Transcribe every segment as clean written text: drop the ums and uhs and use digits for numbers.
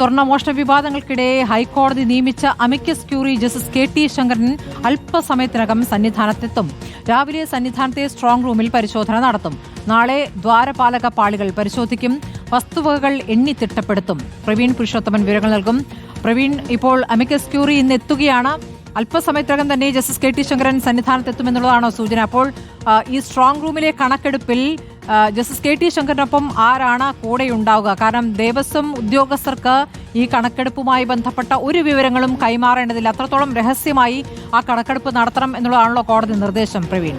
സ്വർണ്ണമോഷണ വിവാദങ്ങൾക്കിടെ ഹൈക്കോടതി നിയമിച്ച amicus curiae justice K T Sankaran അല്പസമയത്തിനകം സന്നിധാനത്തെത്തും. രാവിലെ സന്നിധാനത്തെ സ്ട്രോങ് റൂമിൽ പരിശോധന നടത്തും. നാളെ ദ്വാരപാലക പാളികൾ പരിശോധിക്കും. വസ്തുവകകൾ എണ്ണി തിട്ടപ്പെടുത്തും. പ്രവീൺ പുരുഷോത്തമൻ വിവരങ്ങൾ നൽകും. പ്രവീൺ, ഇപ്പോൾ അമിക്കസ് ക്യൂറി ഇന്ന് എത്തുകയാണ്. അല്പസമയത്തിനകം തന്നെ ജസ്റ്റിസ് കെ ടി ശങ്കരൻ സന്നിധാനത്തെത്തുമെന്നുള്ളതാണോ സൂചന? അപ്പോൾ ഈ സ്ട്രോങ് റൂമിലെ കണക്കെടുപ്പിൽ ജസ്റ്റിസ് കെ ടി ശങ്കരനൊപ്പം ആരാണ് കൂടെയുണ്ടാവുക? കാരണം ദേവസ്വം ഉദ്യോഗസ്ഥർക്ക് ഈ കണക്കെടുപ്പുമായി ബന്ധപ്പെട്ട ഒരു വിവരങ്ങളും കൈമാറേണ്ടതില്ല. അത്രത്തോളം രഹസ്യമായി ആ കണക്കെടുപ്പ് നടത്തണം എന്നുള്ളതാണല്ലോ കോടതി നിർദ്ദേശം. പ്രവീൺ,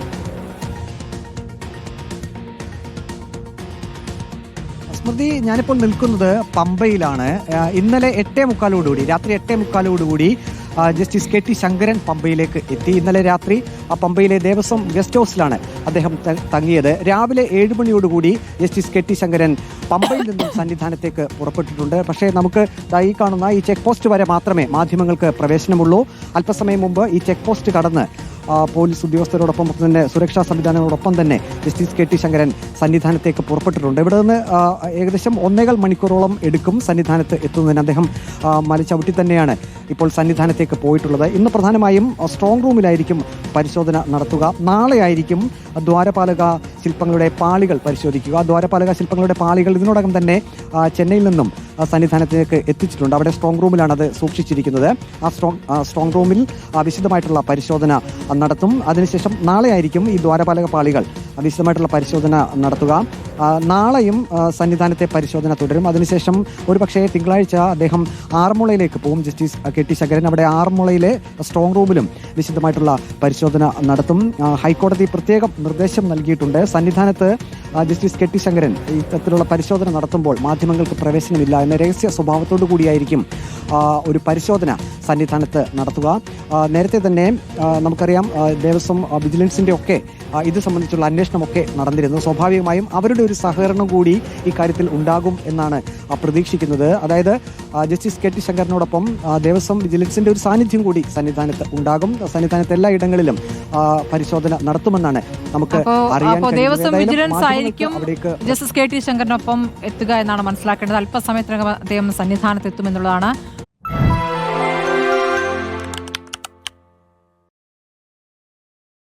സ്മൃതി, ഞാനിപ്പോൾ നിൽക്കുന്നത് പമ്പയിലാണ്. ഇന്നലെ രാത്രി 8:45 ജസ്റ്റിസ് കെ ടി ശങ്കരൻ പമ്പയിലേക്ക് എത്തി. ഇന്നലെ രാത്രി ആ പമ്പയിലെ ദേവസ്വം ഗസ്റ്റ് ഹൗസിലാണ് അദ്ദേഹം തങ്ങിയത്. രാവിലെ 7 മണിയോടുകൂടി ജസ്റ്റിസ് കെ ടി ശങ്കരൻ പമ്പയിൽ നിന്നും സന്നിധാനത്തേക്ക് പുറപ്പെട്ടിട്ടുണ്ട്. പക്ഷേ നമുക്ക് ഈ കാണുന്ന ഈ ചെക്ക് പോസ്റ്റ് വരെ മാത്രമേ മാധ്യമങ്ങൾക്ക് പ്രവേശനമുള്ളൂ. അല്പസമയം മുമ്പ് ഈ ചെക്ക് പോസ്റ്റ് കടന്ന് പോലീസ് ഉദ്യോഗസ്ഥരോടൊപ്പം തന്നെ സുരക്ഷാ സംവിധാനങ്ങളോടൊപ്പം തന്നെ ജസ്റ്റിസ് കെ ടി ശങ്കരൻ സന്നിധാനത്തേക്ക് പുറപ്പെട്ടിട്ടുണ്ട്. ഇവിടെ നിന്ന് ഏകദേശം 1.25 മണിക്കൂറോളം എടുക്കും സന്നിധാനത്ത് എത്തുന്നതിന്. അദ്ദേഹം മലചവിട്ടി തന്നെയാണ് ഇപ്പോൾ സന്നിധാനത്തേക്ക് പോയിട്ടുള്ളത്. ഇന്ന് പ്രധാനമായും സ്ട്രോങ് റൂമിലായിരിക്കും പരിശോധന നടത്തുക. നാളെ ആയിരിക്കും ദ്വാരപാലക ശില്പങ്ങളുടെ പാളികൾ പരിശോധിക്കുക. ദ്വാരപാലക ശില്പങ്ങളുടെ പാളികൾ ഇതിനോടകം തന്നെ ചെന്നൈയിൽ നിന്നും സന്നിധാനത്തേക്ക് എത്തിച്ചിട്ടുണ്ട്. അവിടെ സ്ട്രോങ് റൂമിലാണ് അത് സൂക്ഷിച്ചിരിക്കുന്നത്. ആ സ്ട്രോങ് റൂമിൽ വിശദമായിട്ടുള്ള പരിശോധന നടത്തും. അതിനുശേഷം നാളെ ആയിരിക്കും ഈ ദ്വാരപാലക പാളികൾ വിശദമായിട്ടുള്ള പരിശോധന നടത്തുക. നാളെയും സന്നിധാനത്തെ പരിശോധന തുടരും. അതിനുശേഷം ഒരുപക്ഷേ തിങ്കളാഴ്ച അദ്ദേഹം ആറന്മുളയിലേക്ക് പോകും ജസ്റ്റിസ് കെ ടി ശങ്കരൻ. അവിടെ ആറന്മുളയിലെ സ്ട്രോങ് റൂമിലും വിശദമായിട്ടുള്ള പരിശോധന നടത്തും. ഹൈക്കോടതി പ്രത്യേകം നിർദ്ദേശം നൽകിയിട്ടുണ്ട്. സന്നിധാനത്ത് ജസ്റ്റിസ് കെ ടി ശങ്കരൻ ഇത്തരത്തിലുള്ള പരിശോധന നടത്തുമ്പോൾ മാധ്യമങ്ങൾക്ക് പ്രവേശനമില്ല എന്ന രഹസ്യ സ്വഭാവത്തോടു കൂടിയായിരിക്കും ഒരു പരിശോധന സന്നിധാനത്ത് നടത്തുക. നേരത്തെ തന്നെ നമുക്കറിയാം ദേവസ്വം വിജിലൻസിൻ്റെ ഒക്കെ ഇത് സംബന്ധിച്ചുള്ള അന്വേഷണമൊക്കെ നടന്നിരുന്നു. സ്വാഭാവികമായും അവരുടെ ഒരു സഹകരണം കൂടി ഈ കാര്യത്തിൽ ഉണ്ടാകും എന്നാണ് പ്രതീക്ഷിക്കുന്നത്. അതായത് ജസ്റ്റിസ് കെ ടി ശങ്കരനോടൊപ്പം ദേവസ്വം വിജിലൻസിന്റെ ഒരു സാന്നിധ്യം കൂടി സന്നിധാനത്ത് ഉണ്ടാകും. സന്നിധാനത്ത് എല്ലാ ഇടങ്ങളിലും പരിശോധന നടത്തുമെന്നാണ് നമുക്ക് അറിയാൻ കഴിയുന്നത്. ജസ്റ്റിസ് കെ ടി ശങ്കരനൊപ്പം എത്തുക എന്നാണ് മനസ്സിലാക്കേണ്ടത്. അല്പസമയത്തിനകം അദ്ദേഹം സന്നിധാനത്ത് എത്തുമെന്നുള്ളതാണ്